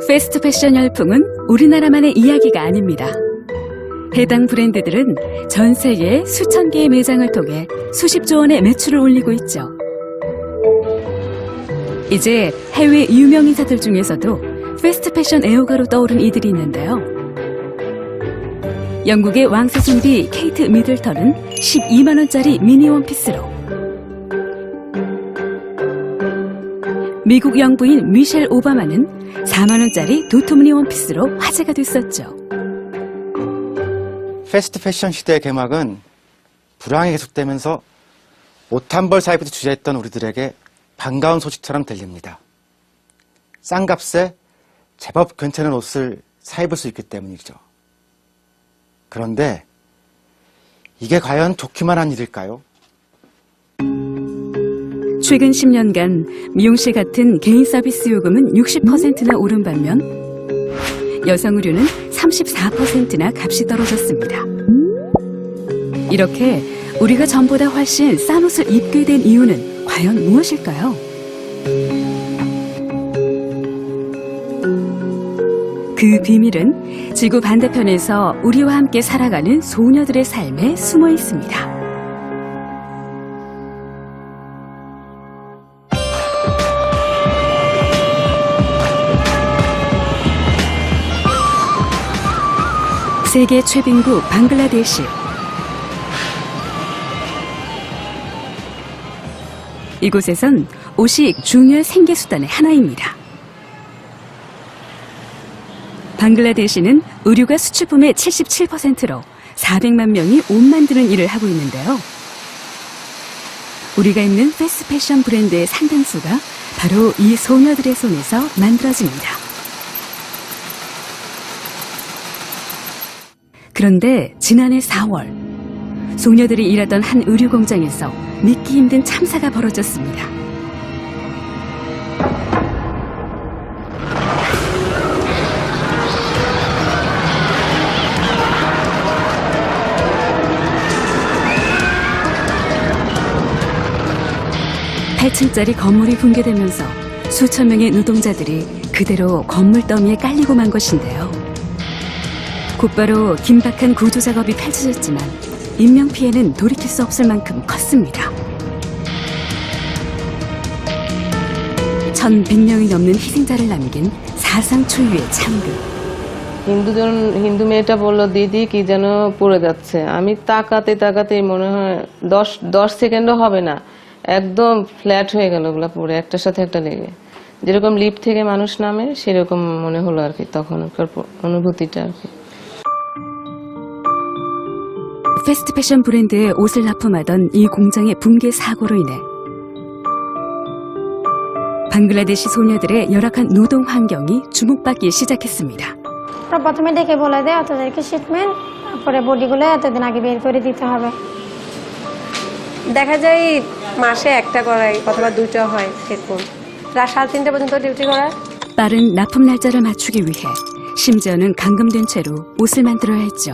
패스트 패션 열풍은 우리나라만의 이야기가 아닙니다. 해당 브랜드들은 전 세계 수천 개의 매장을 통해 수십조 원의 매출을 올리고 있죠. 이제 해외 유명 인사들 중에서도 패스트 패션 애호가로 떠오른 이들이 있는데요. 영국의 왕세 좀비 케이트 미들턴은 12만 원짜리 미니 원피스로, 미국 영부인 미셸 오바마는 4만 원짜리 도톰니 원피스로 화제가 됐었죠. 패스트 패션 시대의 개막은 불황이 계속되면서 옷 한 벌 사입에도 주저했던 우리들에게 반가운 소식처럼 들립니다. 싼 값에 제법 괜찮은 옷을 사입을 수 있기 때문이죠. 그런데 이게 과연 좋기만 한 일일까요? 최근 10년간 미용실 같은 개인 서비스 요금은 60%나 오른 반면 여성 의류는 34%나 값이 떨어졌습니다. 이렇게 우리가 전보다 훨씬 싼 옷을 입게 된 이유는 과연 무엇일까요? 그 비밀은 지구 반대편에서 우리와 함께 살아가는 소녀들의 삶에 숨어 있습니다. 세계 최빈국 방글라데시. 이곳에선 옷이 중요한 생계수단의 하나입니다. 방글라데시는 의류가 수출품의 77%로 400만 명이 옷 만드는 일을 하고 있는데요. 우리가 입는 패스트 패션 브랜드의 상당수가 바로 이 소녀들의 손에서 만들어집니다. 그런데 지난해 4월, 소녀들이 일하던 한 의류 공장에서 믿기 힘든 참사가 벌어졌습니다. (8층짜리) 건물이 붕괴되면서 수천 명의 노동자들이 그대로 건물 더미에 깔리고 만 것인데요. 곧바로 긴박한 구조 작업이 펼쳐졌지만 인명피해는 돌이킬 수 없을 만큼 컸습니다. 1,100명이 넘는 희생자를 남긴 사상 초유의 창극. হিন্দু মেয়েটা বলল দিদি কি যেন পড়ে যাচ্ছে, আমি তাকাতে তাকাতে মনে হয় 10 সেকেন্ডও হবে না, একদম ফ্ল্যাট হয়ে গেল ওগুলা পড়ে একটার সাথে একটা লেগে, যেরকম লিফট থেকে মানুষ নামে সেরকম মনে হলো আর কি, তখনকার অনুভূতিটা আর কি। 패스트 패션 브랜드의 옷을 납품하던 이 공장의 붕괴 사고로 인해 방글라데시 소녀들의 열악한 노동 환경이 주목받기 시작했습니다. প্রথমে ডেকে বলে দেয় এতদেরকে শিপমেন্ট, তারপরে বডিগুলো এতদিন আগে বের করে দিতে হবে। দেখা যায় মাসে একটা করায় অথবা দুটো হয়, এরকম রাত 3:30 পর্যন্ত ডিউটি করায়। 빠른 납품 날짜를 맞추기 위해 심지어는 감금된 채로 옷을 만들어야 했죠.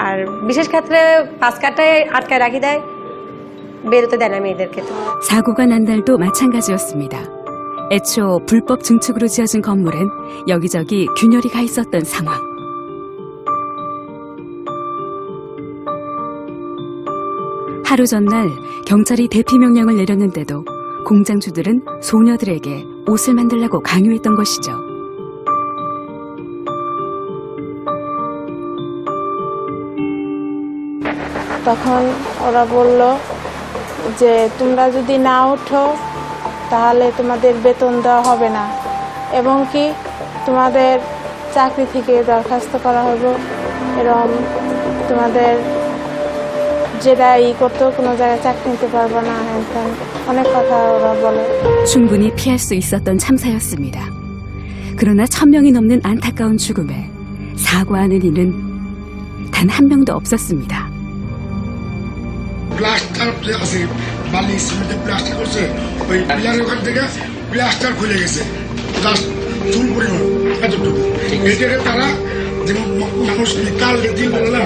আর বিশেষ ক্ষেত্রে 5 কাটায় আটকায় রাখি দেয়, বেরোতে দেয় না মেয়েদেরকে। তো 사고가 난 날도 마찬가지였습니다. 애초 불법 증축으로 지어진 건물엔 여기저기 균열이 가 있었던 상황. 하루 전날 경찰이 대피 명령을 내렸는데도 공장주들은 소녀들에게 옷을 만들라고 강요했던 것이죠. তখন ওরা বলল যে তোমরা যদি না ওঠো তাহলে তোমাদের বেতন দেওয়া হবে না, এবং কি তোমাদের চাকরি থেকে দরখাস্ত করা হবে, এরকম তোমাদের যেটা করতো কোনো জায়গায় চাকরি নিতে পারবে না, হ্যান অনেক কথা ওরা বলে। 충분히 피할 수 있었던 참사였습니다. 그러나 1,000명이 넘는 안타까운 죽음에 사과하는 이는 단 한 명도 없었습니다. প্লাস্টার আছে, বালি সিমেন্টে প্লাস্টার করছে, ওই পিলারের ওখান থেকে প্লাস্টার খুলে গেছে, জাস্ট চুল পরিমাণ এতটুকু। এটাকে তারা যেমন মানুষ কাল দিন বলে না,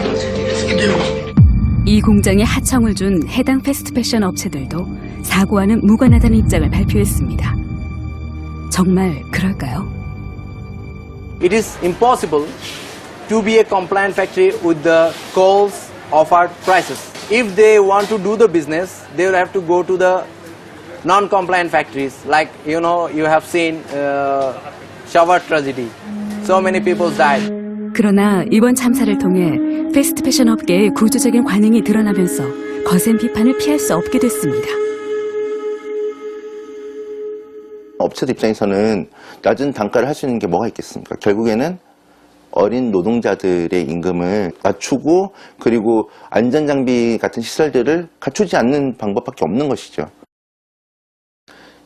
이 공장에 하청을 준 해당 패스트 패션 업체들도 사고와는 무관하다는 입장을 발표했습니다. 정말 그럴까요? It is impossible to be a compliant factory with the coals of our prices. If they want to do the business, they will have to go to the non-compliant factories. Like, you have seen shower tragedy. So many people died. 그러나 이번 참사를 통해 패스트 패션 업계의 구조적인 관행이 드러나면서 거센 비판을 피할 수 없게 됐습니다. 업체들 입장에서는 낮은 단가를 할 수 있는 게 뭐가 있겠습니까? 결국에는 어린 노동자들의 임금을 낮추고 그리고 안전장비 같은 시설들을 갖추지 않는 방법밖에 없는 것이죠.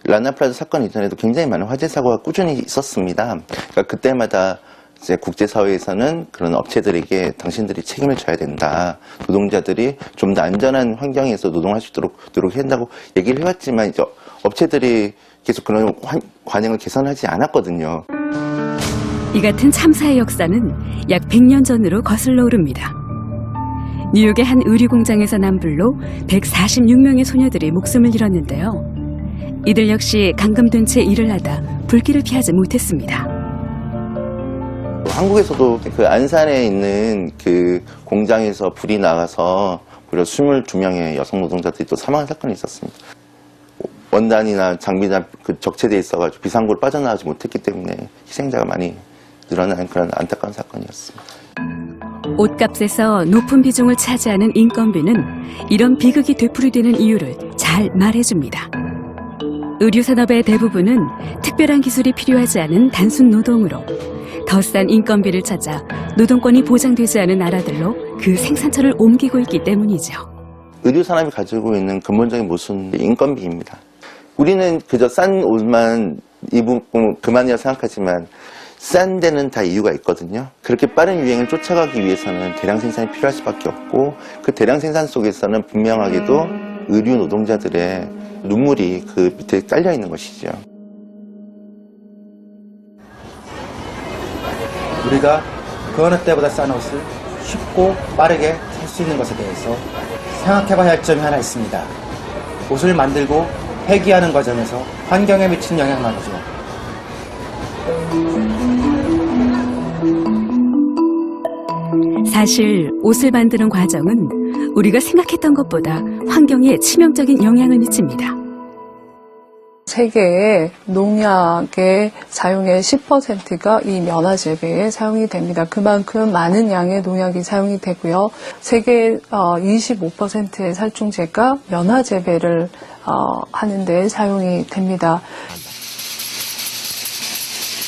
라나플라자 사건 이전에도 굉장히 많은 화재 사고가 꾸준히 있었습니다. 그러니까 그때마다 이제 국제사회에서는 그런 업체들에게 당신들이 책임을 져야 된다. 노동자들이 좀 더 안전한 환경에서 노동할 수 있도록 노력한다고 얘기를 해왔지만 이제 업체들이 계속 그런 관행을 개선하지 않았거든요. 이 같은 참사의 역사는 약 100년 전으로 거슬러 오릅니다. 뉴욕의 한 의류 공장에서 난 불로 146명의 소녀들이 목숨을 잃었는데요. 이들 역시 감금된 채 일을 하다 불길을 피하지 못했습니다. 한국에서도 그 안산에 있는 그 공장에서 불이 나가서 무려 22명의 여성 노동자들이 또 사망한 사건이 있었습니다. 원단이나 장비나 그 적체되어 있어가지고 비상구를 빠져나가지 못했기 때문에 희생자가 많이 늘어나는 그런 안타까운 사건이었습니다. 옷값에서 높은 비중을 차지하는 인건비는 이런 비극이 되풀이되는 이유를 잘 말해줍니다. 의류산업의 대부분은 특별한 기술이 필요하지 않은 단순 노동으로 더 싼 인건비를 찾아 노동권이 보장되지 않은 나라들로 그 생산처를 옮기고 있기 때문이죠. 의류산업이 가지고 있는 근본적인 모순은 인건비입니다. 우리는 그저 싼 옷만 입으면 그만이라 생각하지만 싼 데는 다 이유가 있거든요. 그렇게 빠른 유행을 쫓아가기 위해서는 대량 생산이 필요할 수밖에 없고 그 대량 생산 속에서는 분명하게도 의류 노동자들의 눈물이 그 밑에 깔려 있는 것이죠. 우리가 그 어느 때보다 싼 옷을 쉽고 빠르게 살 수 있는 것에 대해서 생각해봐야 할 점이 하나 있습니다. 옷을 만들고 폐기하는 과정에서 환경에 미친 영향 말이죠. 사실 옷을 만드는 과정은 우리가 생각했던 것보다 환경에 치명적인 영향을 미칩니다. 세계의 농약의 사용의 10%가 이 면화 재배에 사용이 됩니다. 그만큼 많은 양의 농약이 사용이 되고요. 세계 25%의 살충제가 면화 재배를 하는 데 사용이 됩니다.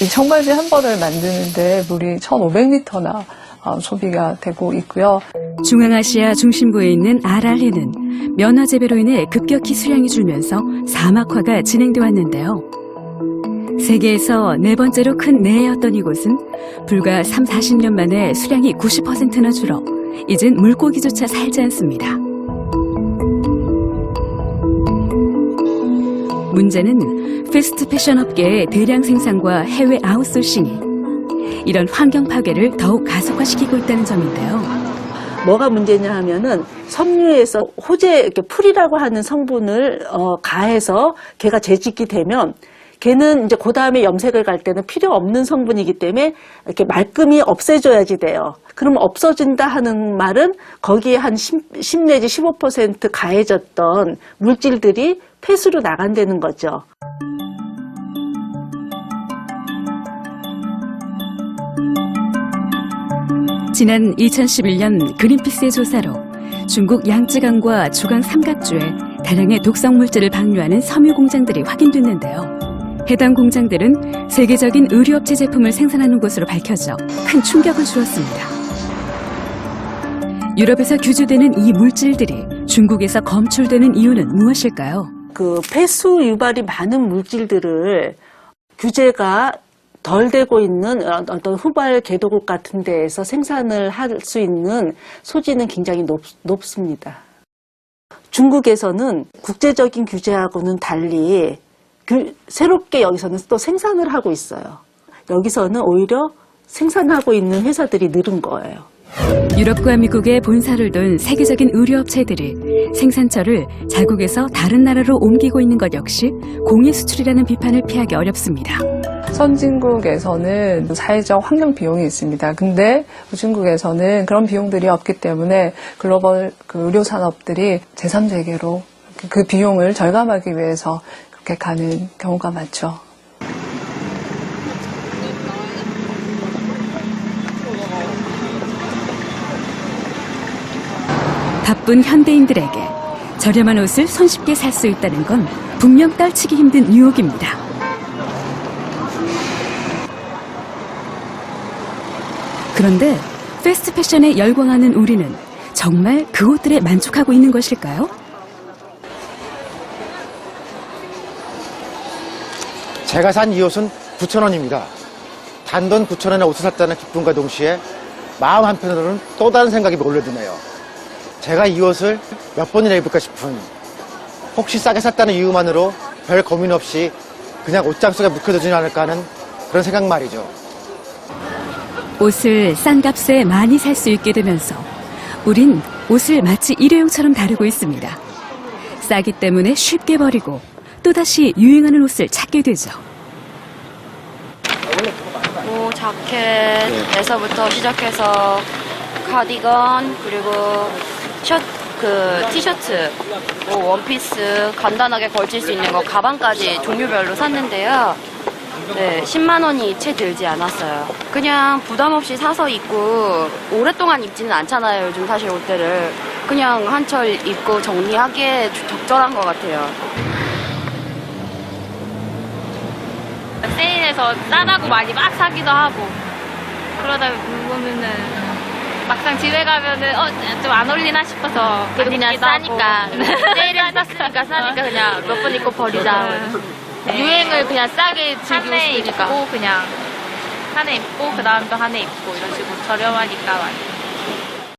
이 청바지 한 벌을 만드는데 물이 1,500리터나 소비가 되고 있고요. 중앙아시아 중심부에 있는 아랄리는 면화 재배로 인해 급격히 수량이 줄면서 사막화가 진행돼 왔는데요. 세계에서 네 번째로 큰 내해였던 이곳은 불과 30-40년 만에 수량이 90%나 줄어 이젠 물고기조차 살지 않습니다. 문제는 패스트 패션 업계의 대량 생산과 해외 아웃소싱이 이런 환경 파괴를 더욱 가속화시키고 있다는 점인데요. 뭐가 문제냐 하면은 섬유에서 호재, 풀이라고 하는 성분을 가해서 걔가 재짓기 되면 걔는 이제 그 다음에 염색을 갈 때는 필요 없는 성분이기 때문에 이렇게 말끔히 없애줘야지 돼요. 그럼 없어진다 하는 말은 거기에 한 10 내지 15% 가해졌던 물질들이 폐수로 나간다는 거죠. 지난 2011년 그린피스의 조사로 중국 양쯔강과 주강 삼각주에 다량의 독성 물질을 방류하는 섬유 공장들이 확인됐는데요. 해당 공장들은 세계적인 의류업체 제품을 생산하는 곳으로 밝혀져 큰 충격을 주었습니다. 유럽에서 규제되는 이 물질들이 중국에서 검출되는 이유는 무엇일까요? 그 폐수 유발이 많은 물질들을 규제가 덜 되고 있는 어떤 후발 개도국 같은 데에서 생산을 할 수 있는 소지는 굉장히 높습니다. 중국에서는 국제적인 규제하고는 달리 새롭게 여기서는 또 생산을 하고 있어요. 여기서는 오히려 생산하고 있는 회사들이 늘은 거예요. 유럽과 미국에 본사를 둔 세계적인 의류업체들이 생산처를 자국에서 다른 나라로 옮기고 있는 것 역시 공해 수출이라는 비판을 피하기 어렵습니다. 선진국에서는 사회적 환경 비용이 있습니다. 근데 후진국에서는 그런 비용들이 없기 때문에 글로벌 의료 산업들이 제3세계로 그 비용을 절감하기 위해서 그렇게 가는 경우가 많죠. 바쁜 현대인들에게 저렴한 옷을 손쉽게 살 수 있다는 건 분명 떨치기 힘든 유혹입니다. 그런데 패스트 패션에 열광하는 우리는 정말 그 옷들에 만족하고 있는 것일까요? 제가 산 이 옷은 9,000원입니다. 단돈 9,000원에 옷을 샀다는 기쁨과 동시에 마음 한편으로는 또 다른 생각이 몰려드네요. 제가 이 옷을 몇 번이나 입을까 싶은, 혹시 싸게 샀다는 이유만으로 별 고민 없이 그냥 옷장 속에 묵혀두지는 않을까 하는 그런 생각 말이죠. 옷을 싼 값에 많이 살 수 있게 되면서 우린 옷을 마치 일회용처럼 다루고 있습니다. 싸기 때문에 쉽게 버리고 또다시 유행하는 옷을 찾게 되죠. 뭐 자켓에서부터 시작해서 카디건, 그리고 티셔츠, 뭐 원피스, 간단하게 걸칠 수 있는 거, 가방까지 종류별로 샀는데요. 네, 10만 원이 채 들지 않았어요. 그냥 부담 없이 사서 입고 오랫동안 입지는 않잖아요. 요즘 사실 옷들을 그냥 한철 입고 정리하기에 적절한 것 같아요. 세일해서 싸다고 많이 막 사기도 하고, 그러다 보면은 막상 집에 가면은 좀 안 어울리나 싶어서 그래도 그냥 싸니까 세일에 쌌으니까 싸니까 그냥 몇 번 입고 버리자. 유행을 그냥 싸게 즐기고 싶으니까. 입고 그냥 한 해 입고 그 다음 또 한 해 입고 이런 식으로 저렴하니까 많이.